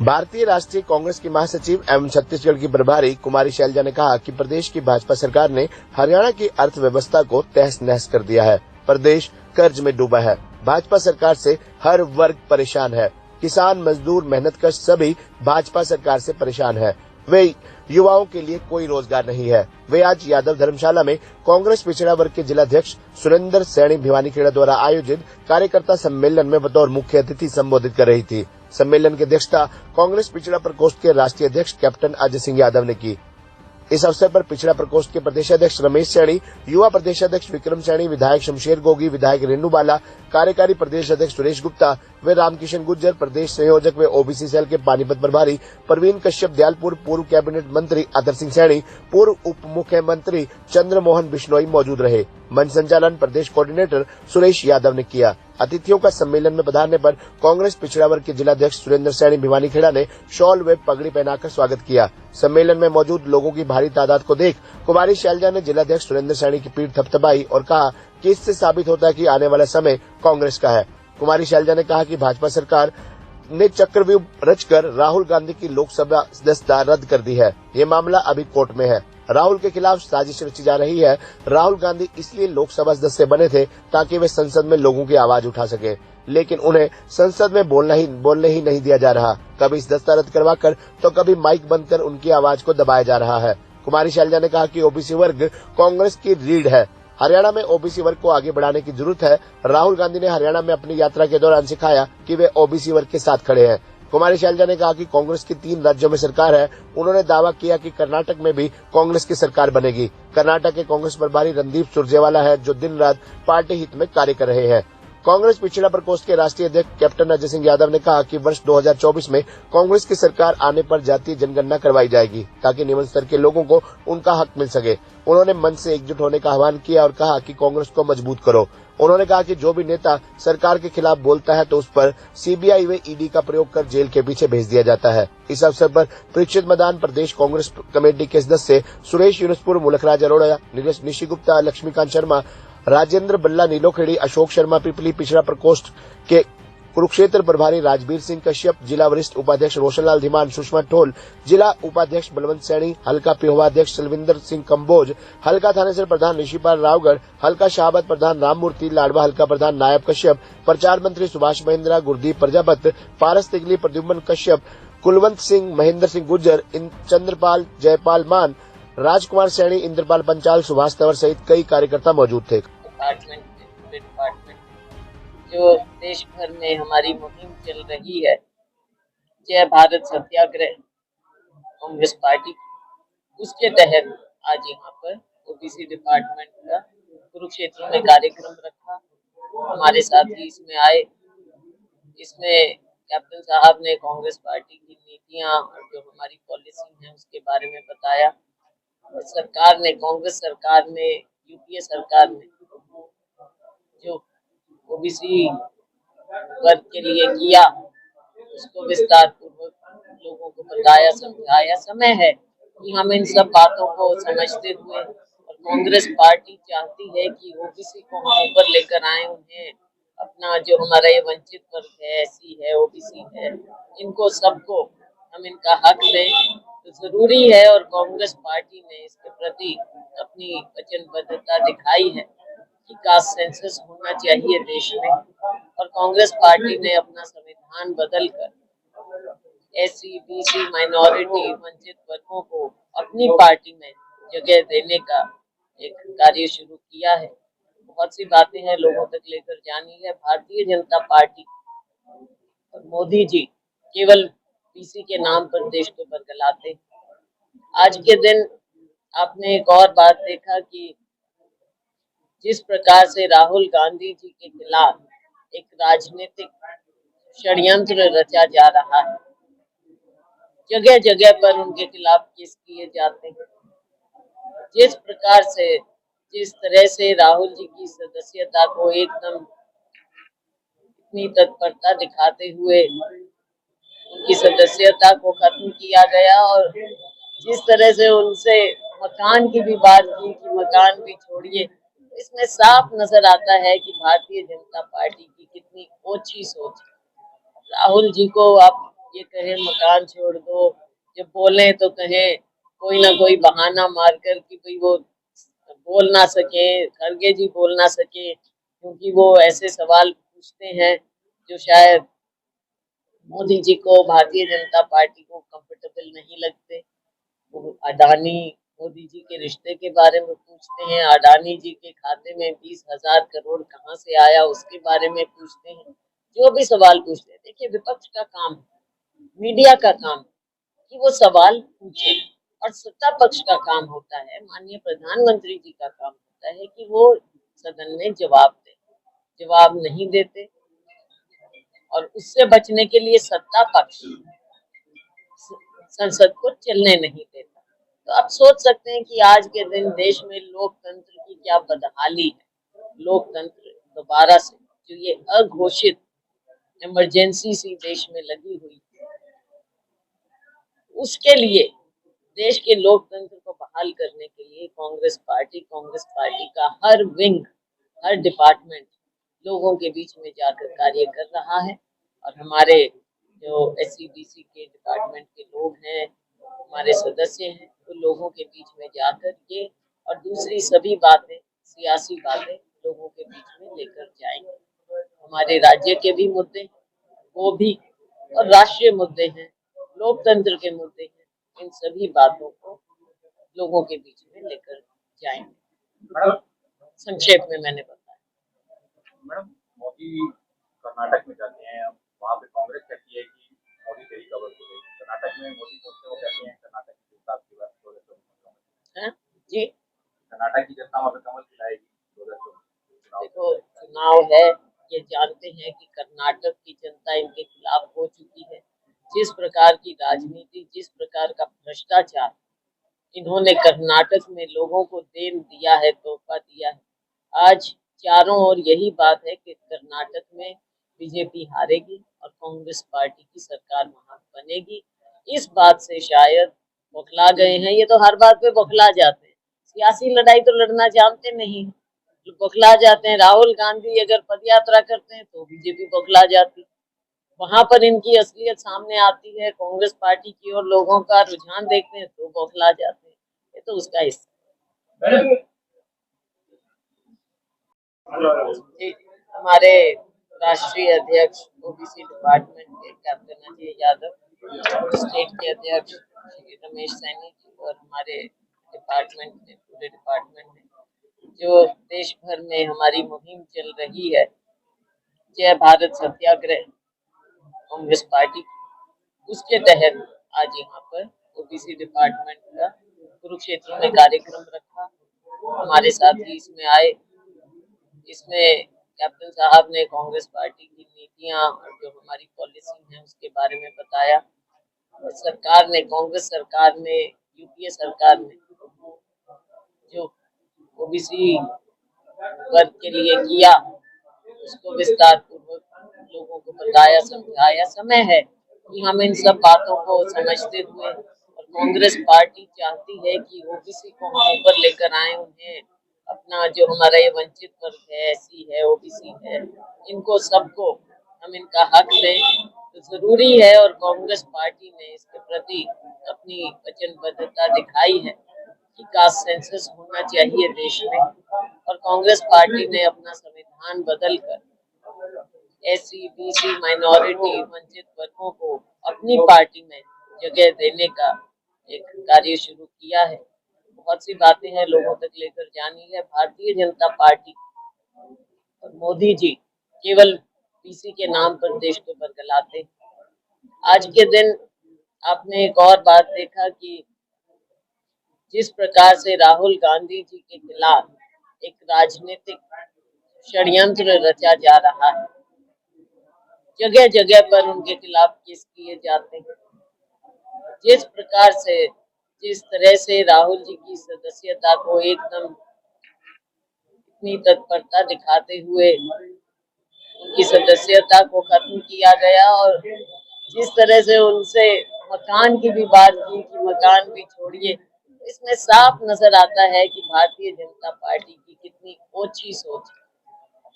भारतीय राष्ट्रीय कांग्रेस की महासचिव एवं छत्तीसगढ़ की प्रभारी कुमारी शैलजा ने कहा कि प्रदेश की भाजपा सरकार ने हरियाणा की अर्थव्यवस्था को तहस नहस कर दिया है। प्रदेश कर्ज में डूबा है। भाजपा सरकार से हर वर्ग परेशान है। किसान, मजदूर, मेहनतकश सभी भाजपा सरकार से परेशान है। वे युवाओं के लिए कोई रोजगार नहीं है। वे आज यादव धर्मशाला में कांग्रेस पिछड़ा वर्ग के जिलाध्यक्ष सुरेंद्र सैनी भिवानीखेड़ा द्वारा आयोजित कार्यकर्ता सम्मेलन में बतौर मुख्य अतिथि संबोधित कर रही थी। सम्मेलन की अध्यक्षता कांग्रेस पिछड़ा प्रकोष्ठ के राष्ट्रीय अध्यक्ष कैप्टन अजय सिंह यादव ने की। इस अवसर पर पिछड़ा प्रकोष्ठ के प्रदेशाध्यक्ष रमेश सैनी, युवा प्रदेशाध्यक्ष विक्रम सैनी, विधायक शमशेर गोगी, विधायक रेणु बाला, कार्यकारी प्रदेश अध्यक्ष सुरेश गुप्ता व रामकिशन गुर्जर, प्रदेश संयोजक व ओबीसी सेल के पानीपत प्रभारी प्रवीण कश्यप दयालपुर, पूर्व कैबिनेट मंत्री अतर सिंह सैनी, पूर्व उप मुख्यमंत्री चंद्रमोहन बिश्नोई मौजूद रहे। मंच संचालन प्रदेश कोऑर्डिनेटर सुरेश यादव ने किया। अतिथियों का सम्मेलन में पधारने पर कांग्रेस पिछड़ा वर्ग के जिलाध्यक्ष सुरेंद्र सैनी भिवानीखेड़ा ने शॉल व पगड़ी पहनाकर स्वागत किया। सम्मेलन में मौजूद लोगों की भारी तादाद को देख कुमारी शैलजा ने जिलाध्यक्ष सुरेंद्र सैनी की पीठ थपथपाई और कहा कि इससे साबित होता है कि आने वाला समय कांग्रेस का है। कुमारी शैलजा ने कहा कि भाजपा सरकार ने चक्रव्यूह रचकर राहुल गांधी की लोकसभा सदस्यता रद्द कर दी है। ये मामला अभी कोर्ट में है। राहुल के खिलाफ साजिश रची जा रही है। राहुल गांधी इसलिए लोकसभा सदस्य बने थे ताकि वे संसद में लोगों की आवाज उठा सके, लेकिन उन्हें संसद में बोलने ही नहीं दिया जा रहा। कभी सदस्यता रद्द करवाकर तो कभी माइक बंद कर उनकी आवाज को दबाया जा रहा है। कुमारी शैलजा ने कहा कि ओबीसी वर्ग कांग्रेस की रीढ़ है। हरियाणा में ओबीसी वर्ग को आगे बढ़ाने की जरूरत है। राहुल गांधी ने हरियाणा में अपनी यात्रा के दौरान सिखाया कि वे ओबीसी वर्ग के साथ खड़े हैं। कुमारी शैलजा ने कहा कि कांग्रेस की 3 राज्यों में सरकार है। उन्होंने दावा किया कि कर्नाटक में भी कांग्रेस की सरकार बनेगी। कर्नाटक के कांग्रेस प्रभारी रणदीप सुरजेवाला है, जो दिन रात पार्टी हित में कार्य कर रहे हैं। कांग्रेस पिछड़ा प्रकोष्ठ के राष्ट्रीय अध्यक्ष कैप्टन अजय सिंह यादव ने कहा कि वर्ष 2024 में कांग्रेस की सरकार आने पर जातीय जनगणना करवाई जाएगी ताकि निम्न स्तर के लोगों को उनका हक मिल सके। उन्होंने मंच से एकजुट होने का आह्वान किया और कहा कि कांग्रेस को मजबूत करो। उन्होंने कहा कि जो भी नेता सरकार के खिलाफ बोलता है तो उस पर सीबीआई व ईडी का प्रयोग कर जेल के पीछे भेज दिया जाता है। इस अवसर पर परीक्षित मदान, प्रदेश कांग्रेस कमेटी के सदस्य सुरेश यूनुसपुर, मुलखराज अरोड़ा, निशी गुप्ता, लक्ष्मीकांत शर्मा, राजेंद्र बल्ला, नीलोखेड़ी, अशोक शर्मा पिपली, पिछड़ा प्रकोष्ठ के कुरुक्षेत्र प्रभारी राजवीर सिंह कश्यप, जिला वरिष्ठ उपाध्यक्ष रोशनलाल धीमान, सुषमा टोल, जिला उपाध्यक्ष बलवंत सैनी, हल्का पिहोवा अध्यक्ष सलविंदर सिंह कंबोज, हल्का थानेसर प्रधान ऋषिपाल रावगढ़, हल्का शाहबाद प्रधान राममूर्ति, लाडवा हल्का प्रधान नायब कश्यप, प्रचार मंत्री सुभाष महेंद्रा, गुरदीप प्रजापत, पारस तिगली, प्रद्युम्न कश्यप, कुलवंत सिंह, महेंद्र सिंह गुर्जर, चंद्रपाल, जयपाल मान, राजकुमार सैनी, इंद्रपाल पंचाल, सुभाष तंवर सहित कई कार्यकर्ता मौजूद थे। डिपार्टमेंट जो देश भर में हमारी मुहिम चल रही है, जय भारत सत्याग्रह कांग्रेस पार्टी, उसके तहत आज यहाँ पर ओबीसी डिपार्टमेंट का कुरुक्षेत्र में कार्यक्रम रखा। हमारे साथी इसमें आए। इसमें कैप्टन साहब ने कांग्रेस पार्टी की नीतियां और जो हमारी पॉलिसी है उसके बारे में बताया। और सरकार ने, कांग्रेस सरकार ने, यूपीए सरकार ने जो ओबीसी वर्ग के लिए किया उसको विस्तार पूर्वक लोगों को बताया, समझाया। समय है कि हम इन सब बातों को समझते हुए, और कांग्रेस पार्टी चाहती है कि ओबीसी को हम ऊपर लेकर आए, उन्हें अपना जो हमारा ये वंचित वर्ग है, एससी है, ओबीसी है, इनको सबको हम इनका हक दें तो जरूरी है। और कांग्रेस पार्टी ने इसके प्रति अपनी वचनबद्धता दिखाई है कि कास्ट सेंसस होना चाहिए देश में, और कांग्रेस पार्टी ने अपना संविधान बदलकर एससी, बीसी, माइनॉरिटी, वंचित वर्गों को अपनी पार्टी में जगह देने का एक कार्य शुरू किया है। बहुत सी बातें हैं लोगों तक लेकर जानी है। भारतीय जनता पार्टी और मोदी जी केवल बीसी के नाम पर देश को बरगलाते। आज के दिन आपने एक और बात देखा कि जिस प्रकार से राहुल गांधी जी के खिलाफ एक राजनीतिक षड्यंत्र रचा जा रहा है, जगह जगह पर उनके खिलाफ केस किए जाते हैं। जिस प्रकार से, जिस तरह से राहुल जी की सदस्यता को एकदम इतनी तत्परता दिखाते हुए उनकी सदस्यता को खत्म किया गया, और जिस तरह से उनसे मकान की भी बात की कि मकान भी छोड़िए, इसमें साफ नजर आता है कि भारतीय जनता पार्टी की कितनी ओछी सोच है। राहुल जी को आप ये कहे मकान छोड़ दो, जब बोले तो कहे कोई ना कोई बहाना मारकर कि भाई वो बोल ना सके, खड़गे जी बोल ना सके, क्योंकि वो ऐसे सवाल पूछते हैं जो शायद मोदी जी को, भारतीय जनता पार्टी को कंफर्टेबल नहीं लगते। वो अडानी मोदी जी के रिश्ते के बारे में पूछते हैं, अडानी जी के खाते में 20,000 करोड़ कहाँ से आया उसके बारे में पूछते हैं, जो भी सवाल पूछते हैं। देखिए, विपक्ष का काम है, मीडिया का काम है कि वो सवाल पूछे, और सत्ता पक्ष का काम होता है, माननीय प्रधानमंत्री जी का काम होता है कि वो सदन में जवाब दे। जवाब नहीं देते, और उससे बचने के लिए सत्ता पक्ष संसद को चलने नहीं देता। तो आप सोच सकते हैं कि आज के दिन देश में लोकतंत्र की क्या बदहाली है। लोकतंत्र दोबारा से, जो ये अघोषित इमरजेंसी सी देश में लगी हुई है, उसके लिए, देश के लोकतंत्र को बहाल करने के लिए कांग्रेस पार्टी का हर विंग, हर डिपार्टमेंट लोगों के बीच में जाकर कार्य कर रहा है। और हमारे जो SCDC के डिपार्टमेंट के लोग हैं, हमारे सदस्य हैं, वो लोगों के बीच में जाकर ये और दूसरी सभी बातें, सियासी बातें लोगों के बीच में लेकर जाएंगे। हमारे राज्य के भी मुद्दे हैं, वो भी, और राष्ट्रीय मुद्दे हैं, लोकतंत्र के मुद्दे हैं, इन सभी बातों को लोगों के बीच में लेकर जाएंगे। संक्षेप में मैंने बताया। मैडम, मोदी कर्नाटक में जाते हैं, वहाँ पे कांग्रेस कहती है कि मोदी तेरी कबर हो गई। कर्नाटक में मोदी पहुंचते वो कहते हैं कर्नाटक की जनता आपकी बात 2024 जी, कर्नाटक की जनता वहाँ पे कमल खिलाएगी 2024 देखो, चुनाव है, ये जानते हैं कि कर्नाटक की जनता इनके खिलाफ हो चुकी है। जिस प्रकार की राजनीति, जिस प्रकार का भ्रष्टाचार इन्होंने कर्नाटक में लोगों को देन दिया है, तोहफा दिया है, आज चारों ओर यही बात है कि कर्नाटक में बीजेपी हारेगी और कांग्रेस पार्टी की सरकार वहां बनेगी। इस बात से शायद बौखला गए हैं। ये तो हर बात पे बौखला जाते हैं, सियासी लड़ाई तो लड़ना जानते नहीं, बौखला जाते हैं। राहुल गांधी अगर पद यात्रा करते हैं तो बीजेपी बौखला जाती, वहां पर इनकी असलियत सामने आती है, कांग्रेस पार्टी की और लोगों का रुझान देखते हैं तो बौखला जाते हैं। ये तो उसका हिस्सा। जी, हमारे राष्ट्रीय अध्यक्ष ओबीसी डिपार्टमेंट के कैप्टन अजय यादव, स्टेट के अध्यक्ष श्री रमेश सैनी जी, और हमारे डिपार्टमेंट में, पूरे डिपार्टमेंट में जो देश भर में हमारी मुहिम चल रही है, जय भारत सत्याग्रह कांग्रेस पार्टी, उसके तहत आज यहाँ पर ओबीसी डिपार्टमेंट का कुरुक्षेत्र में कार्यक्रम रखा। हमारे साथी इसमें आए। इसमें कैप्टन साहब ने कांग्रेस पार्टी की नीतियां और जो हमारी पॉलिसी है उसके बारे में बताया। और सरकार ने, कांग्रेस सरकार ने, यूपीए सरकार ने जो ओबीसी वर्ग के लिए किया, उसको विस्तार पूर्वक लोगों को बताया, समझाया। समय है कि हम इन सब बातों को समझते हुए, और कांग्रेस पार्टी चाहती है कि ओबीसी को हम ऊपर लेकर आए, उन्हें अपना, जो हमारा ये वंचित वर्ग है, SC है, OBC है, इनको सबको हम इनका हक दें, तो जरूरी है। और कांग्रेस पार्टी ने इसके प्रति अपनी वचनबद्धता दिखाई है कि कास्ट सेंसस होना चाहिए देश में, और कांग्रेस पार्टी ने अपना संविधान बदलकर SC, BC, माइनॉरिटी, वंचित वर्गों को अपनी पार्टी में जगह देने का एक कार्य शुरू किया है। बहुत सी बातें हैं लोगों तक लेकर जानी है। भारतीय जनता पार्टी और मोदी जी केवल BC के नाम पर देश को बरगलाते हैं। आज के दिन आपने एक और बात देखा कि जिस प्रकार से राहुल गांधी जी के खिलाफ एक राजनीतिक षड्यंत्र रचा जा रहा है, जगह जगह पर उनके खिलाफ केस किए जाते हैं। जिस प्रकार से, जिस तरह से राहुल जी की सदस्यता को एकदम इतनी तत्परता दिखाते हुए उनकी सदस्यता को खत्म किया गया, और जिस तरह से उनसे मकान की भी बात की कि मकान भी छोड़िए, इसमें साफ नजर आता है कि भारतीय जनता पार्टी की कितनी ओछी सोच है।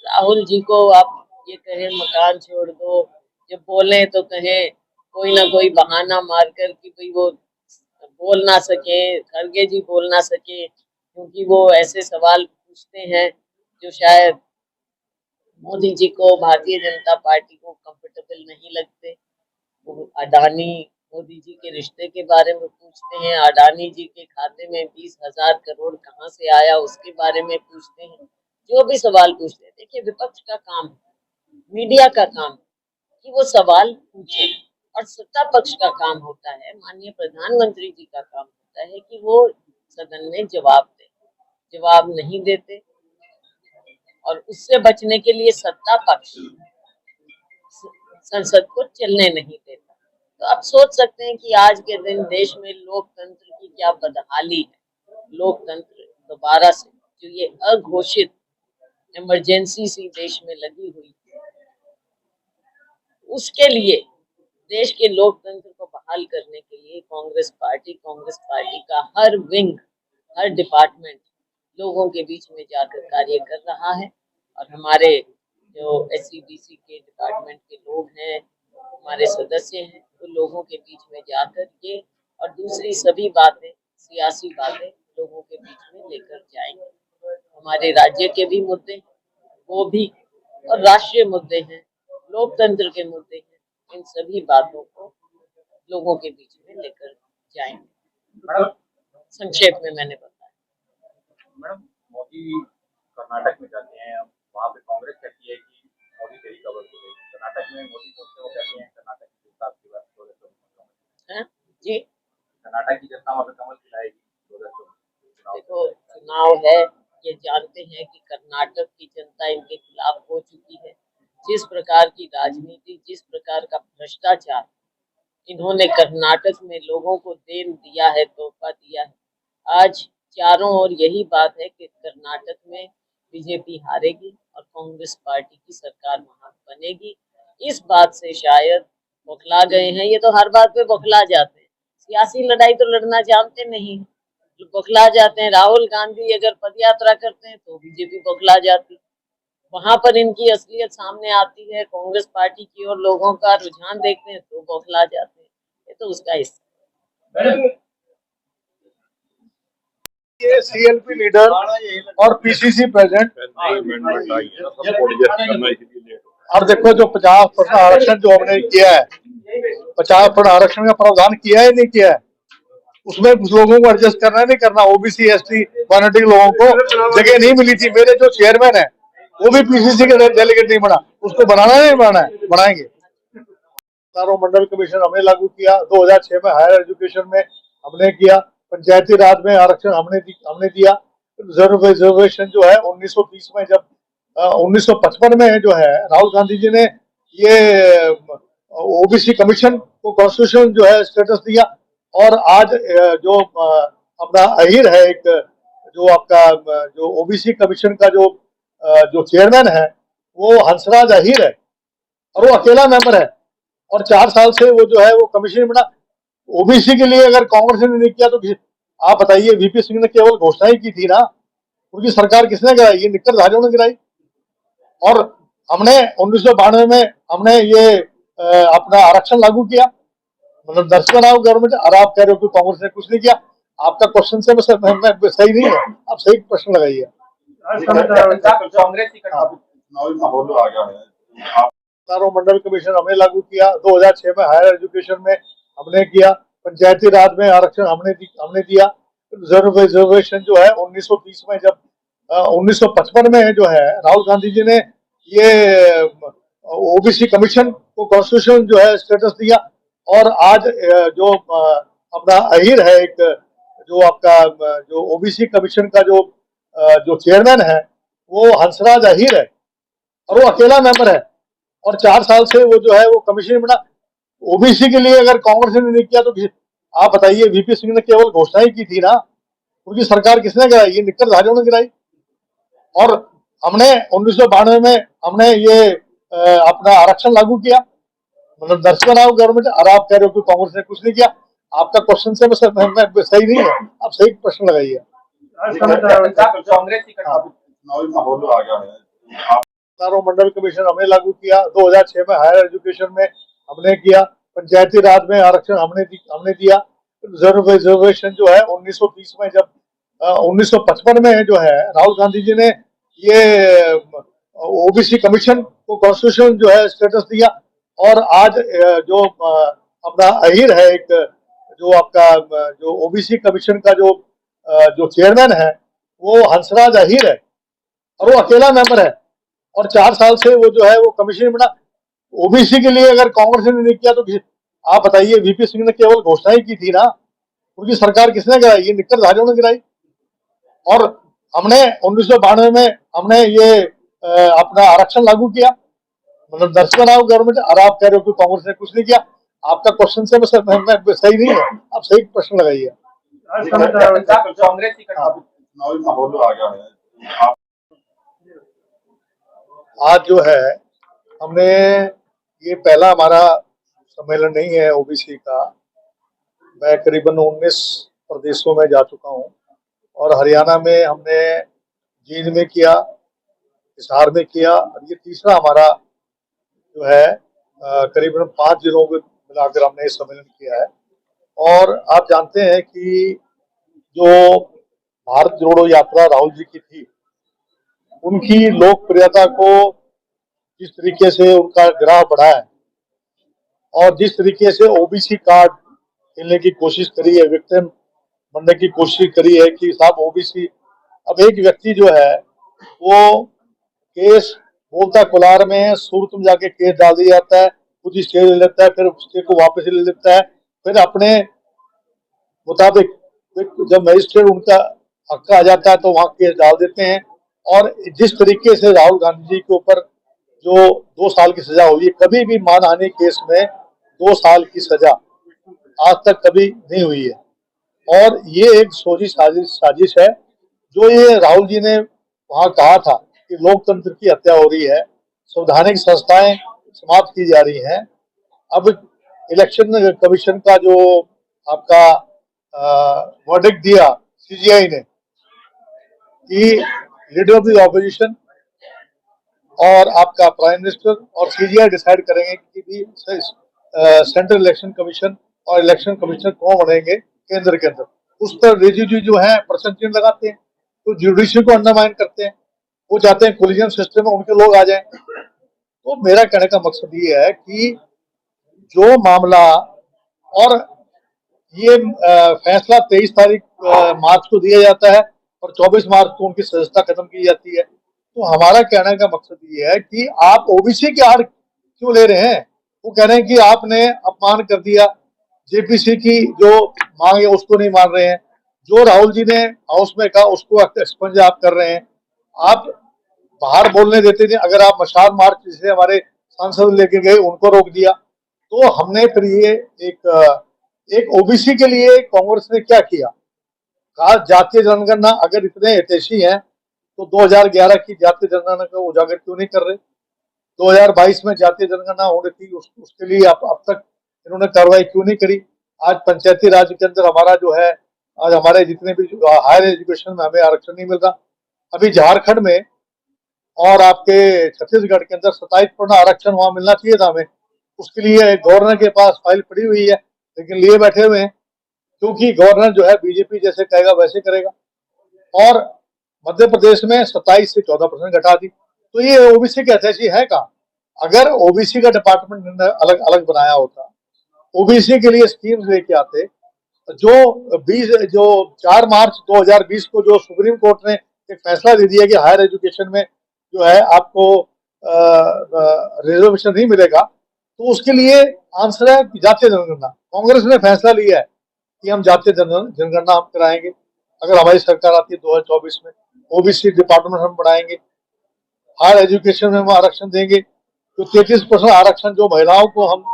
राहुल जी को आप ये कहे मकान छोड़ दो, जब बोले तो कहे कोई ना कोई बहाना मारकर कि भाई वो बोल ना सके, खड़गे जी बोल ना सके, क्योंकि वो ऐसे सवाल पूछते हैं जो शायद मोदी जी को, भारतीय जनता पार्टी को कंफर्टेबल नहीं लगते। वो अडानी मोदी जी के रिश्ते के बारे में पूछते हैं, अडानी जी के खाते में 20,000 करोड़ कहाँ से आया उसके बारे में पूछते हैं, जो भी सवाल पूछते हैं। देखिए, विपक्ष का काम है, मीडिया का काम है कि वो सवाल पूछे, और सत्ता पक्ष का काम होता है, माननीय प्रधानमंत्री जी का काम होता है कि वो सदन में जवाब दे। जवाब नहीं देते, और उससे बचने के लिए सत्ता पक्ष संसद को चलने नहीं देता। तो आप सोच सकते हैं कि आज के दिन देश में लोकतंत्र की क्या बदहाली है। लोकतंत्र दोबारा से, जो ये अघोषित इमरजेंसी सी देश में लगी हुई है, उसके लिए, देश के लोकतंत्र को बहाल करने के लिए कांग्रेस पार्टी का हर विंग, हर डिपार्टमेंट लोगों के बीच में जाकर कार्य कर रहा है। और हमारे जो SCDC के डिपार्टमेंट के लोग हैं, हमारे सदस्य हैं, वो लोगों के बीच में जाकर ये और दूसरी सभी बातें, सियासी बातें लोगों के बीच में लेकर जाएंगे। हमारे राज्य के भी मुद्दे हैं, वो भी, और राष्ट्रीय मुद्दे हैं, लोकतंत्र के मुद्दे हैं, इन सभी बातों को लोगों के बीच में लेकर जाएंगे। मैडम संक्षेप में मैंने बताया। मैडम, मोदी कर्नाटक में जाते हैं, वहाँ पे कांग्रेस कहती है कि मोदी तेरी कबर हो गई। कर्नाटक में मोदी पहुंचते वो कहते हैं कर्नाटक की जनता आपकी बात 2024 है जी। कर्नाटक की जनता वहाँ पे कमल खिलाएगी 2024 देखो, चुनाव है, ये जानते हैं कि कर्नाटक की जनता इनके खिलाफ हो चुकी है। जिस प्रकार की राजनीति, जिस प्रकार का भ्रष्टाचार इन्होंने कर्नाटक में लोगों को देन दिया है, तोहफा दिया है, आज चारों ओर यही बात है कि कर्नाटक में बीजेपी हारेगी और कांग्रेस पार्टी की सरकार वहां बनेगी। इस बात से शायद बौखला गए हैं। ये तो हर बात पे बौखला जाते हैं, सियासी लड़ाई तो लड़ना जानते नहीं, बौखला जाते हैं। राहुल गांधी अगर पद यात्रा करते हैं तो बीजेपी बौखला जाती, वहां पर इनकी असलियत सामने आती है, कांग्रेस पार्टी की और लोगों का रुझान देखते हैं तो बौखला जाते हैं। ये तो उसका हिस्सा। ये CLP लीडर और PCC प्रेसिडेंट, और देखो जो 50% आरक्षण जो हमने किया है, 50% आरक्षण का प्रावधान किया है नहीं किया है, उसमें कुछ लोगों को एडजस्ट करना है नहीं करना। OBC ST माइनॉरिटी लोगों को जगह नहीं मिली थी। मेरे जो चेयरमैन है वो भी PCC के डेलीगेट नहीं बना, उसको बनाना नहीं बनाना है, बनाएंगे। चारों मंडल कमीशन हमने लागू किया, 2006 में हायर एजुकेशन में हमने किया, पंचायती राज में आरक्षण हमने दिया। रिजर्वेशन जो है 1930 में, जब 1955 में जो है राहुल गांधी जी ने ये OBC कमीशन को कॉन्स्टिट्यूशन जो है स्टेटस दिया। और आज जो अपना अहिर है, एक जो आपका जो OBC कमीशन का जो चेयरमैन है वो हंसराज अहिर है, और वो अकेला मेंबर है, और 4 साल से वो जो है वो कमीशन बना। OBC के लिए अगर कांग्रेस ने नहीं किया तो आप बताइए, VP सिंह ने केवल घोषणा ही की थी ना, उनकी सरकार किसने गिराई? ये निकटधारियों ने गिराई। और हमने 1992 में हमने ये अपना आरक्षण लागू किया, मतलब दर्शन आओ गवर्नमेंट। और आप कह रहे हो कि कांग्रेस ने कुछ नहीं किया। आपका क्वेश्चन से सही नहीं है, आप सही प्रश्न लगाइए। कांग्रेस माहौल आ गया है। चारों मंडल कमीशन हमने लागू किया, 2006 में हायर एजुकेशन में हमने किया, पंचायती राज में आरक्षण हमने दिया। रिजर्वेशन जो है 1930 में, जब 1955 में जो है राहुल गांधी जी ने ये OBC कमीशन को कॉन्स्टिट्यूशन जो है स्टेटस दिया। और आज जो अपना अहिर है, एक जो आपका जो OBC कमीशन का जो चेयरमैन है वो हंसराज अहिर है, और वो अकेला मेंबर है, और 4 साल से वो जो है वो कमीशन बना। OBC के लिए अगर कांग्रेस ने नहीं किया तो आप बताइए, VP सिंह ने केवल घोषणा ही की थी ना, उनकी सरकार किसने गिराई? ये निकटधारियों ने गिराई। और हमने 1992 में हमने ये अपना आरक्षण लागू किया, मतलब दर्शन आओ गवर्नमेंट। और आप कह रहे हो कि कांग्रेस ने कुछ नहीं किया। आपका क्वेश्चन से सही नहीं है, आप सही प्रश्न लगाइए। कांग्रेस माहौल आ गया है। चारों मंडल कमीशन हमने लागू किया, 2006 में हायर एजुकेशन में हमने किया, पंचायती राज में आरक्षण हमने दिया। रिजर्वेशन जो है 1920 में, जब 1955 में जो है राहुल गांधी जी ने ये ओबीसी कमीशन को कॉन्स्टिट्यूशन जो है स्टेटस दिया। और आज जो अपना अहीर है, एक जो आपका जो ओबीसी कमीशन का जो चेयरमैन है वो हंसराज अहीर है, और वो अकेला मेंबर है, और 4 साल से वो जो है वो कमीशन बना। ओबीसी के लिए अगर कांग्रेस ने नहीं किया तो आप बताइए, वीपी सिंह ने केवल घोषणा ही की थी ना, उनकी सरकार किसने गिराई? ये निक्करधारियों ने गिराई। और हमने 1992 में हमने ये अपना आरक्षण लागू किया, मतलब दर्शन आओ गवर्नमेंट, और आप कह रहे हो कि कांग्रेस ने कुछ नहीं किया। आपका क्वेश्चन से सही नहीं है, आप सही प्रश्न लगाइए। कांग्रेस की चुनावी माहौल आ गया है। आज जो है हमने, ये पहला हमारा सम्मेलन नहीं है ओबीसी का। मैं करीबन 19 प्रदेशों में जा चुका हूँ, और हरियाणा में हमने जींद में किया, हिसार में किया, और ये तीसरा हमारा जो है करीबन 5 जिलों में मिलाकर हमने ये सम्मेलन किया है। और आप जानते हैं कि जो भारत जोड़ो यात्रा राहुल जी की थी, उनकी लोकप्रियता को जिस तरीके से उनका ग्राफ बढ़ा है, और जिस तरीके से ओबीसी कार्ड खेलने की कोशिश करी है, विक्टिम बनने की कोशिश करी है कि साहब ओबीसी। अब एक व्यक्ति जो है वो केस बोलता कुलार में, सूरत में जाके केस डाल दिया जाता है, खुद ही स्टे ले लेता है, फिर स्टे को वापस ले लेता है, फिर अपने मुताबिक जब मजिस्ट्रेट उनका हक आ जाता है तो वहां केस डाल देते हैं। और जिस तरीके से राहुल गांधी जी के ऊपर जो 2 साल की सजा हुई है, कभी भी मानहानि केस में 2 साल की सजा आज तक कभी नहीं हुई है। और ये एक सोची साजिश है, जो ये राहुल जी ने वहां कहा था कि लोकतंत्र की हत्या हो रही है, संवैधानिक संस्थाएं समाप्त की जा रही हैं। अब इलेक्शन कमीशन का जो आपका वर्डिक्ट दिया सीजीआई ने कि लीडर ऑफ द ऑपोजिशन और आपका प्राइम मिनिस्टर और सीजीआई डिसाइड करेंगे कि भी सेंट्रल इलेक्शन कमीशन और इलेक्शन कमीशन कौन बनेंगे केंद्र के अंदर। उस पर रिजिजू जो है प्रश्न चिन्ह लगाते हैं, तो जुडिशरी को अंडरमाइन करते हैं। वो चाहते हैं कोलिजन सिस्टम में उनके लोग आ जाएं। तो मेरा कहने का मकसद ये है कि जो मामला, और ये फैसला 23 तारीख मार्च को दिया जाता है और 24 मार्च को उनकी सदस्यता खत्म की जाती है। तो हमारा कहने का मकसद ये है कि आप ओबीसी की आड़ क्यों ले रहे हैं? वो कह रहे हैं कि आपने अपमान कर दिया, जेपीसी की जो मांग है उसको नहीं मान रहे हैं, जो राहुल जी ने हाउस में कहा उसको एक्सपंज आप कर रहे हैं, आप बाहर बोलने देते थे। अगर आप मशाल मार्च जिसे हमारे सांसद लेके गए उनको रोक दिया, तो हमने फिर ये एक ओबीसी के लिए कांग्रेस ने क्या किया? कहा जातीय जनगणना अगर इतने हितैषी हैं तो 2011 की जातीय जनगणना का उजागर क्यों नहीं कर रहे? 2022 में जातीय जनगणना होनी थी, उसके लिए अब तक इन्होंने कार्रवाई क्यों नहीं करी? आज पंचायती राज के अंदर हमारा जो है, आज हमारे जितने भी हायर एजुकेशन में हमें आरक्षण नहीं मिल रहा। अभी झारखंड में और आपके छत्तीसगढ़ के अंदर 27% आरक्षण वहां मिलना चाहिए था हमें। उसके लिए गवर्नर के पास फाइल पड़ी हुई है, लेकिन लिए बैठे हुए हैं, क्योंकि गवर्नर जो है बीजेपी जैसे कहेगा वैसे करेगा। और मध्य प्रदेश में 27 से 14% घटा दी। तो ये ओबीसी के हितैषी है कहाँ? अगर ओबीसी का डिपार्टमेंट अलग अलग बनाया होता, ओबीसी के लिए स्कीम्स लेके आते, जो 4 मार्च 2020 को जो सुप्रीम कोर्ट ने एक फैसला दे दिया कि हायर एजुकेशन में जो है आपको रिजर्वेशन नहीं मिलेगा, तो उसके लिए आंसर है जातीय जनगणना। कांग्रेस ने फैसला लिया है कि हम जातीय जनगणना हम कराएंगे, अगर हमारी सरकार आती है 2024 में। ओबीसी डिपार्टमेंट हम बढ़ाएंगे, हायर एजुकेशन में हम आरक्षण देंगे। तो 33% आरक्षण जो महिलाओं को हम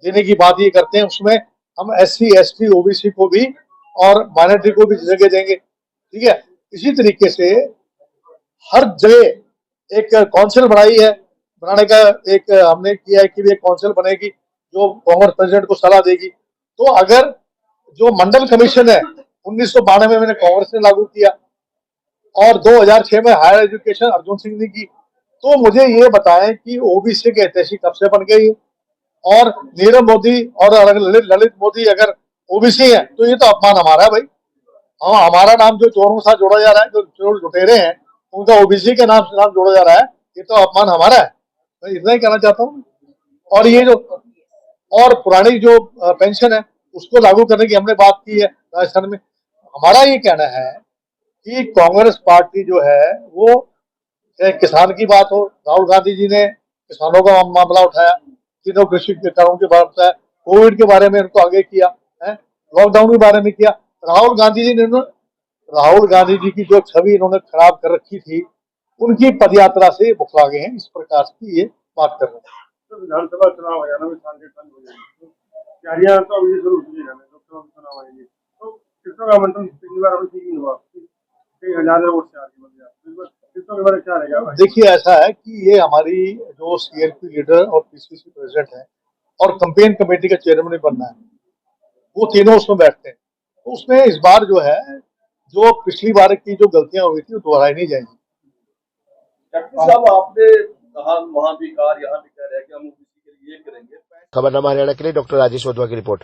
देने की बात ये करते हैं, उसमें हम SC ST ओबीसी को भी और माइनॉरिटी को भी जगह देंगे। ठीक है, इसी तरीके से हर जगह एक काउंसिल बनाने का एक हमने किया है कि एक काउंसिल बनेगी जो कांग्रेस प्रेसिडेंट को सलाह देगी। तो अगर जो मंडल कमीशन है 1992 में कांग्रेस ने लागू किया और 2006 में हायर एजुकेशन अर्जुन सिंह ने की, तो मुझे ये बताएं कि ओबीसी के हितैषी कब से बन गई है? और नीरव मोदी और ललित मोदी अगर ओबीसी है तो ये तो अपमान हमारा है भाई। हमारा नाम जो चोरों के साथ जोड़ा जा रहा है, जो चोर लुटेरे हैं उनका ओबीसी के नाम जोड़ा जा रहा है, ये तो अपमान हमारा है। मैं इतना ही कहना चाहता हूँ। और ये जो और पुरानी जो पेंशन है उसको लागू करने की हमने बात की है राजस्थान में। हमारा ये कहना है कि कांग्रेस पार्टी जो है वो, चाहे किसान की बात हो, राहुल गांधी जी ने किसानों का मामला उठाया, तीनों कृषि कानून के बारे में बताया, कोविड के बारे में उनको आगे किया है, लॉकडाउन के बारे में किया। राहुल गांधी जी की जो छवि इन्होंने खराब कर रखी थी, उनकी पदयात्रा से बुखला गए हैं, इस प्रकार की ये बात कर रहे हैं। तो विधानसभा चुनाव हरियाणा में शांति बंद हो जाएगी, तैयारियां तो अभी शुरू हो गई है, लोकसभा चुनाव आएंगे तो किसों का मंथन पिछली बार अभी ठीक नहीं हुआ, कई हजार वोट से आगे बढ़ गया, किसों के बारे में क्या रहेगा? देखिए ऐसा है कि ये हमारी जो सीएलपी लीडर और पीसीसी प्रेसिडेंट है और कैंपेन कमेटी का चेयरमैन बनना है, वो तीनों उसमें बैठते हैं। तो उसमें इस बार जो है, जो पिछली बार की जो गलतियां हुई थी वो दोहराई नहीं जाएंगी। साहब आपने कहा वहाँ भी कार यहाँ भी कह रहे हैं कि हम ओबीसी के लिए करेंगे। खबरनामा हरियाणा के लिए डॉक्टर राजेश वधवा की रिपोर्ट।